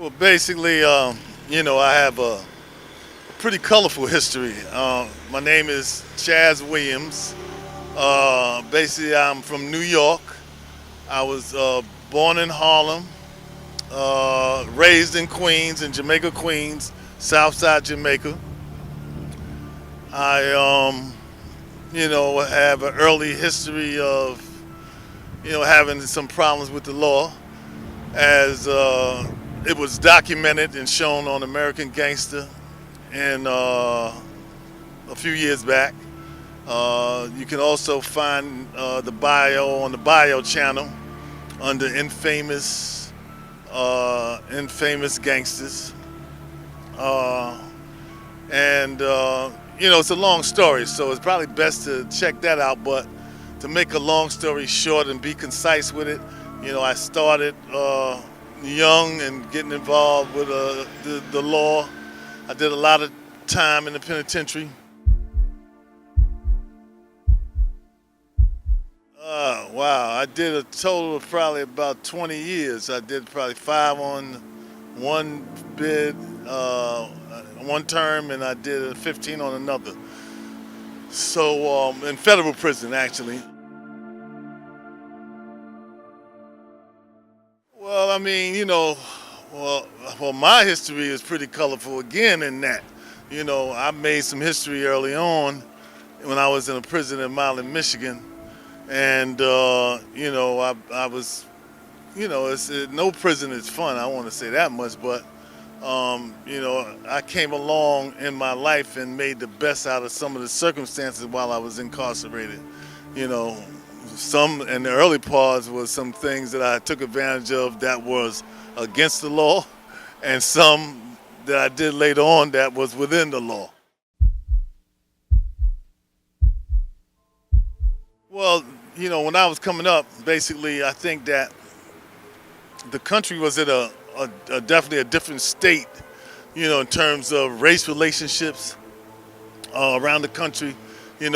Well, basically, I have a pretty colorful history. My name is Chaz Williams. Basically, I'm from New York. I was born in Harlem, raised in Queens, in Jamaica, Queens, Southside Jamaica. I have an early history of, having some problems with the law, as it was documented and shown on American Gangster and a few years back. You can also find the bio on the bio channel under infamous gangsters. Uh, and it's a long story, so it's probably best to check that out. But to make a long story short and be concise with it, I started young and getting involved with the law. I did a lot of time in the penitentiary. Wow, I did a total of probably about 20 years. I did probably five on one bid, one term, and I did 15 on another. So, in federal prison, actually. Well, I mean, my history is pretty colorful again in that, I made some history early on when I was in a prison in Milan, Michigan. And, I was, no prison is fun. I don't want to say that much, but, I came along in my life and made the best out of some of the circumstances while I was incarcerated. You know, some in the early parts was some things that I took advantage of that was against the law, and some that I did later on that was within the law. Well, when I was coming up, basically, I think that the country was at a definitely a different state, in terms of race relationships around the country. It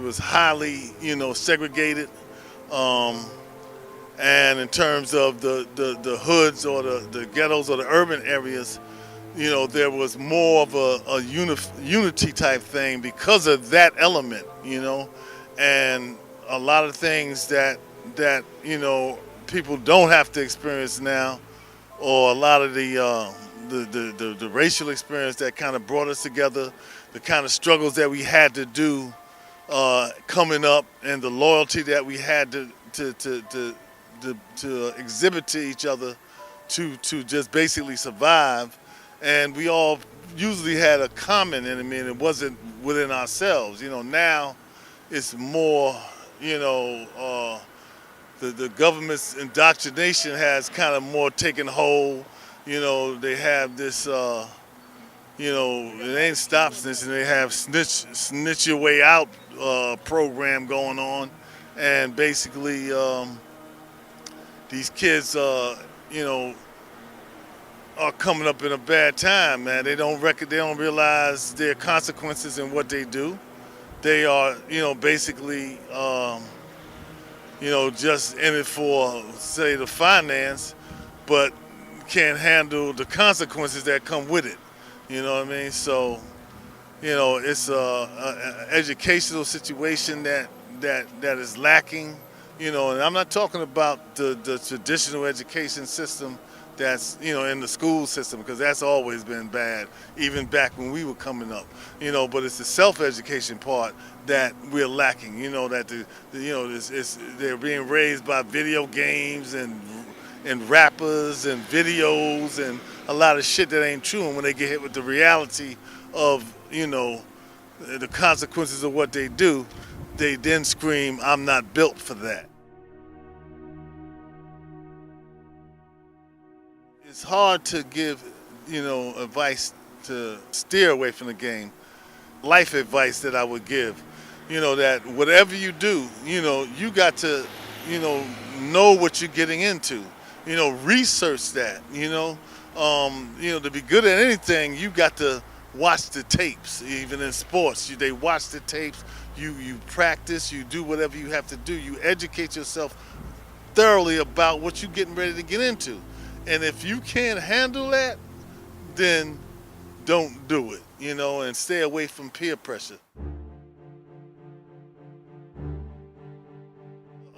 was highly, segregated, and in terms of the hoods or the ghettos or the urban areas, there was more of a unity type thing because of that element, and a lot of things that people don't have to experience now, or a lot of the racial experience that kind of brought us together, the kind of struggles that we had to do coming up, and the loyalty that we had to exhibit to each other to just basically survive. And we all usually had a common enemy, and it wasn't within ourselves. Now it's more, the government's indoctrination has kind of more taken hold. They have this, it ain't stop snitching. They have snitch your way out program going on, and basically these kids, are coming up in a bad time, man. They don't realize their consequences in what they do. They are, basically, just in it for, say, the finance, but can't handle the consequences that come with it. You know what I mean? So, it's a educational situation that is lacking. And I'm not talking about the traditional education system that's, in the school system, because that's always been bad, even back when we were coming up. But it's the self-education part that we're lacking. That they're being raised by video games and rappers and videos and a lot of shit that ain't true. And when they get hit with the reality of, the consequences of what they do, they then scream, "I'm not built for that." It's hard to give, advice to steer away from the game. Life advice that I would give, that whatever you do, you got to, know what you're getting into. Research that. To be good at anything, you got to watch the tapes. Even in sports, they watch the tapes. You practice. You do whatever you have to do. You educate yourself thoroughly about what you're getting ready to get into. And if you can't handle that, then don't do it, and stay away from peer pressure.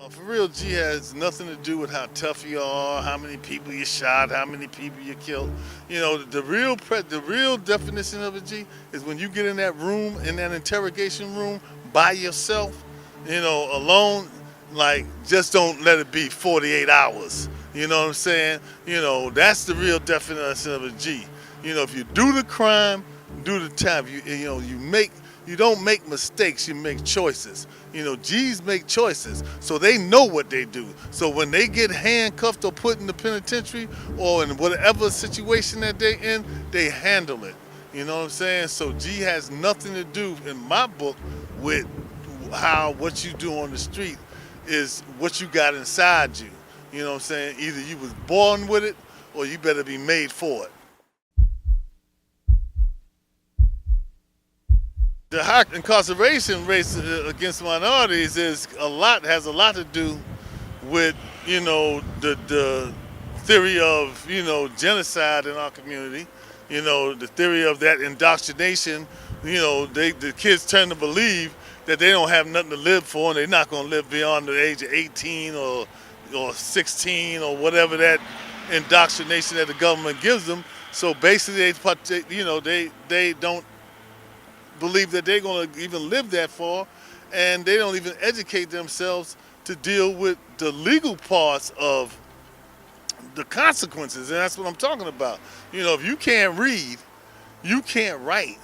For real, G has nothing to do with how tough you are, how many people you shot, how many people you killed. The real definition of a G is when you get in that room, in that interrogation room, by yourself, alone. Like, just don't let it be 48 hours. You know what I'm saying? That's the real definition of a G. If you do the crime, do the time. You don't make mistakes, you make choices. G's make choices, so they know what they do. So when they get handcuffed or put in the penitentiary or in whatever situation that they in, they handle it. You know what I'm saying? So G has nothing to do, in my book, with what you do on the street is what you got inside you. You know what I'm saying? Either you was born with it or you better be made for it. The high incarceration rate against minorities has a lot to do with, the theory of, genocide in our community. The theory of that indoctrination. The kids tend to believe that they don't have nothing to live for and they're not going to live beyond the age of 18 or 16 or whatever that indoctrination that the government gives them. So basically, they don't believe that they're going to even live that far, and they don't even educate themselves to deal with the legal parts of the consequences, and that's what I'm talking about. If you can't read, you can't write,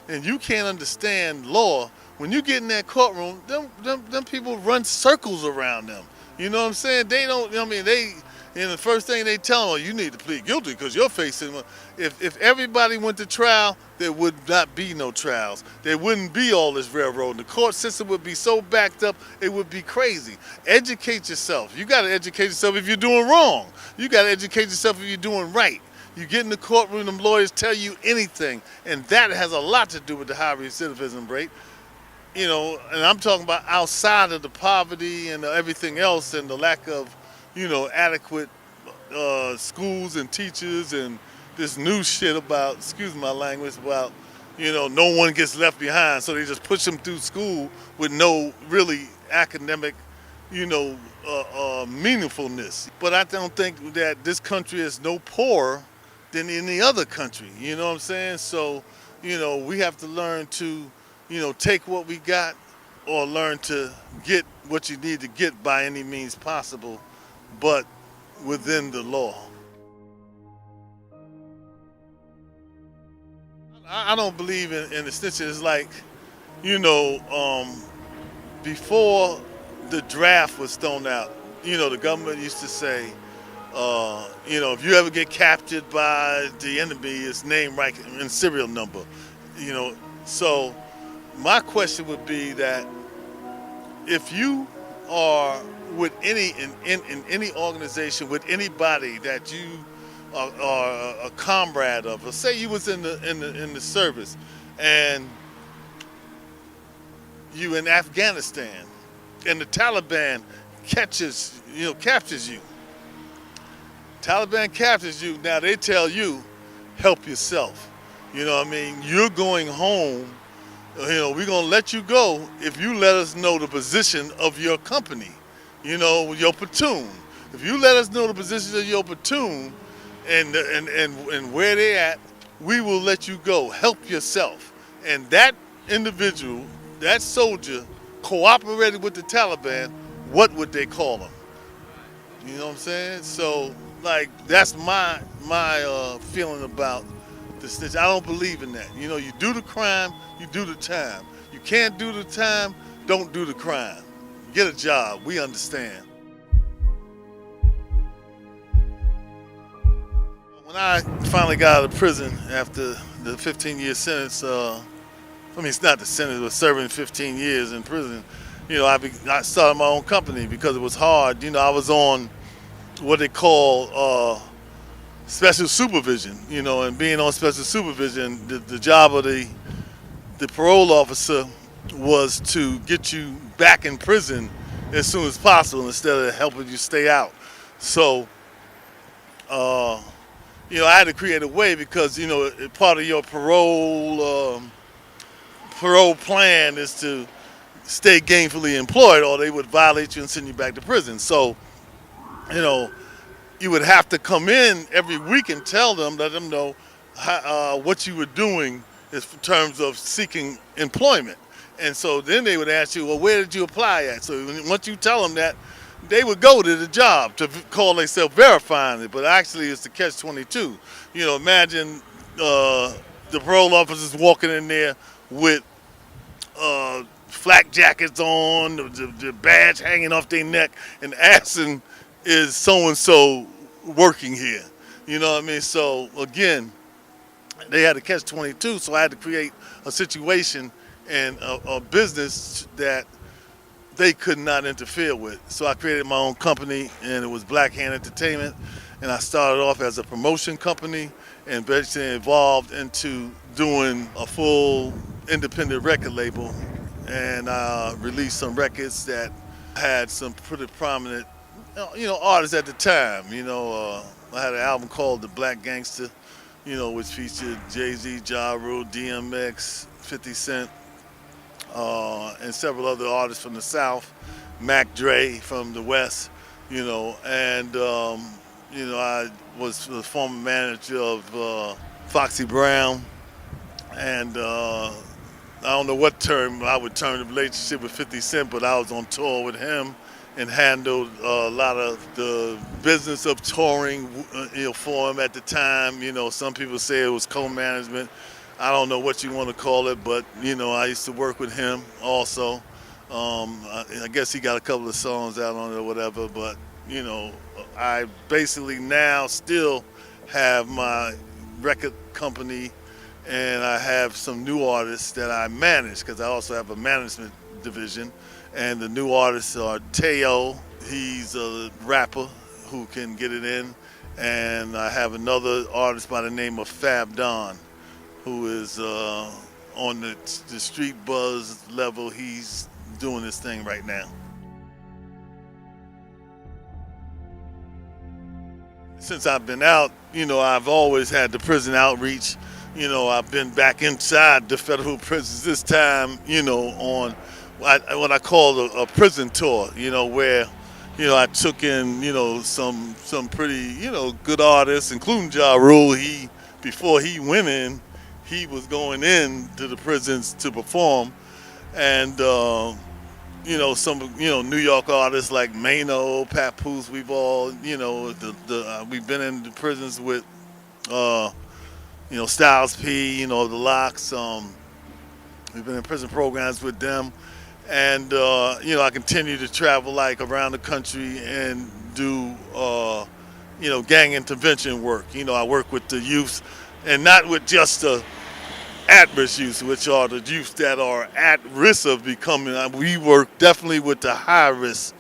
and you can't understand law, when you get in that courtroom, them people run circles around them. You know what I'm saying? They don't, and the first thing they tell them, you need to plead guilty because you're facing, if everybody went to trial, there would not be no trials. There wouldn't be all this railroad. The court system would be so backed up, it would be crazy. Educate yourself. You got to educate yourself if you're doing wrong. You got to educate yourself if you're doing right. You get in the courtroom, them lawyers tell you anything, and that has a lot to do with the high recidivism rate. And I'm talking about outside of the poverty and everything else and the lack of, adequate schools and teachers and this new shit about, excuse my language, about, no one gets left behind. So they just push them through school with no really academic, meaningfulness. But I don't think that this country is no poorer than any other country. You know what I'm saying? So, we have to learn to, take what we got or learn to get what you need to get by any means possible, but within the law. I don't believe in extension. It's like, before the draft was thrown out, the government used to say, if you ever get captured by the enemy, it's name, rank, and serial number. So my question would be that if you are with in any organization, with anybody that you are a comrade of, or say you was in the service and you in Afghanistan and the Taliban captures you. Taliban captures you, now they tell you, help yourself. You're going home. We're going to let you go if you let us know the position of your company, your platoon. If you let us know the position of your platoon and where they're at, we will let you go. Help yourself. And that individual, that soldier, cooperated with the Taliban, what would they call him? You know what I'm saying? So, that's my feeling about the snitch. I don't believe in that. You do the crime, you do the time. You can't do the time, don't do the crime. Get a job, we understand. When I finally got out of prison after the 15-year sentence, it's not the sentence, but serving 15 years in prison, I started my own company because it was hard. I was on what they call special supervision, and being on special supervision, the job of the parole officer was to get you back in prison as soon as possible instead of helping you stay out. So uh, I had to create a way because part of your parole plan is to stay gainfully employed, or they would violate you and send you back to prison. So you know you would have to come in every week and let them know what you were doing in terms of seeking employment. And so then they would ask you, well, where did you apply at? So once you tell them that, they would go to the job to call themselves verifying it, but actually it's the catch-22. Imagine the parole officers walking in there with flak jackets on, the badge hanging off their neck, and asking, is so-and-so working here? You know what I mean? So again, they had to catch 22, so I had to create a situation and a business that they could not interfere with. So I created my own company, and it was Black Hand Entertainment, and I started off as a promotion company and basically evolved into doing a full independent record label, and I released some records that had some pretty prominent artists at the time. I had an album called The Black Gangster, which featured Jay-Z, Ja Rule, DMX, 50 Cent, and several other artists from the South, Mac Dre from the West, and I was the former manager of Foxy Brown, and I don't know what term I would term the relationship with 50 Cent, but I was on tour with him and handled a lot of the business of touring, for him at the time. Some people say it was co-management. I don't know what you want to call it, but I used to work with him also. I guess he got a couple of songs out on it or whatever, but I basically now still have my record company, and I have some new artists that I manage because I also have a management division. And the new artists are Teo, he's a rapper who can get it in, and I have another artist by the name of Fab Don, who is on the street buzz level. He's doing this thing right now. Since I've been out, I've always had the prison outreach. I've been back inside the federal prisons this time, on what I call a prison tour, where, I took in, some pretty, good artists, including Ja Rule. Before he went in, he was going in to the prisons to perform. And, some, New York artists like Mano, Papoose, we've all, we've been in the prisons with, Styles P, the Locks. We've been in prison programs with them. And, I continue to travel like around the country and do, gang intervention work. I work with the youth, and not with just the at-risk youth, which are the youth that are at risk of becoming. We work definitely with the high-risk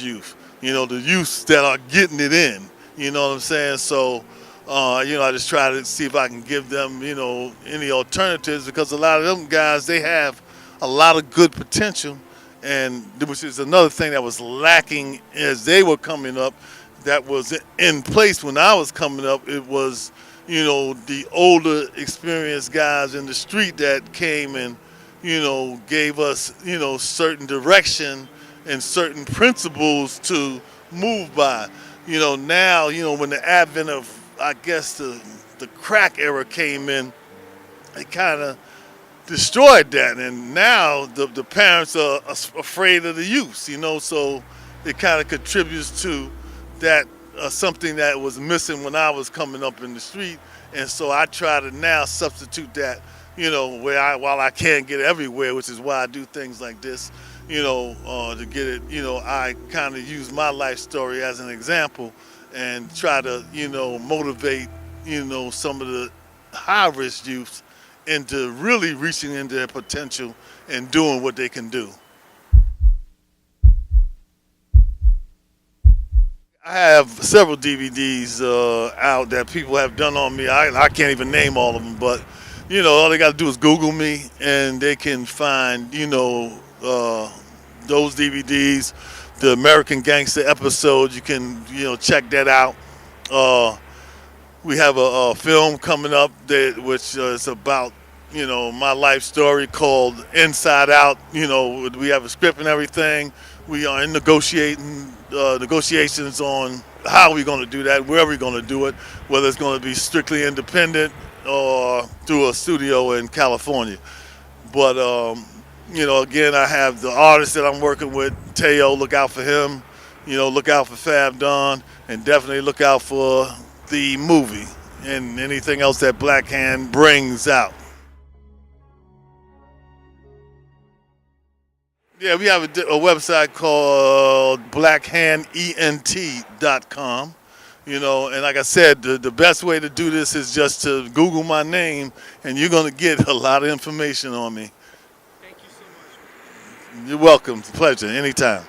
youth, the youth that are getting it in. You know what I'm saying? So, I just try to see if I can give them, any alternatives, because a lot of them guys, they have a lot of good potential, and which is another thing that was lacking as they were coming up, that was in place when I was coming up. It was, the older, experienced guys in the street that came and, gave us, certain direction and certain principles to move by. Now, when the advent of, I guess, the crack era came in, it kind of destroyed that, and now the parents are afraid of the youth, so it kind of contributes to that, something that was missing when I was coming up in the street. And so I try to now substitute that, while I can't get everywhere, which is why I do things like this, to get it, I kind of use my life story as an example and try to, motivate, some of the high-risk youth into really reaching into their potential and doing what they can do. I have several DVDs out that people have done on me. I can't even name all of them, but all they got to do is Google me, and they can find those DVDs. The American Gangster episode, you can check that out. We have a film coming up which is about my life story called Inside Out. We have a script and everything. We are in negotiations on how we're going to do that, where we're going to do it, whether it's going to be strictly independent or through a studio in California. But again, I have the artist that I'm working with, Teo. Look out for him. Look out for Fab Don, and definitely look out for the movie and anything else that Black Hand brings out. Yeah, we have a website called blackhandent.com. And like I said, the best way to do this is just to Google my name, and you're going to get a lot of information on me. Thank you so much. You're welcome. It's a pleasure. Anytime.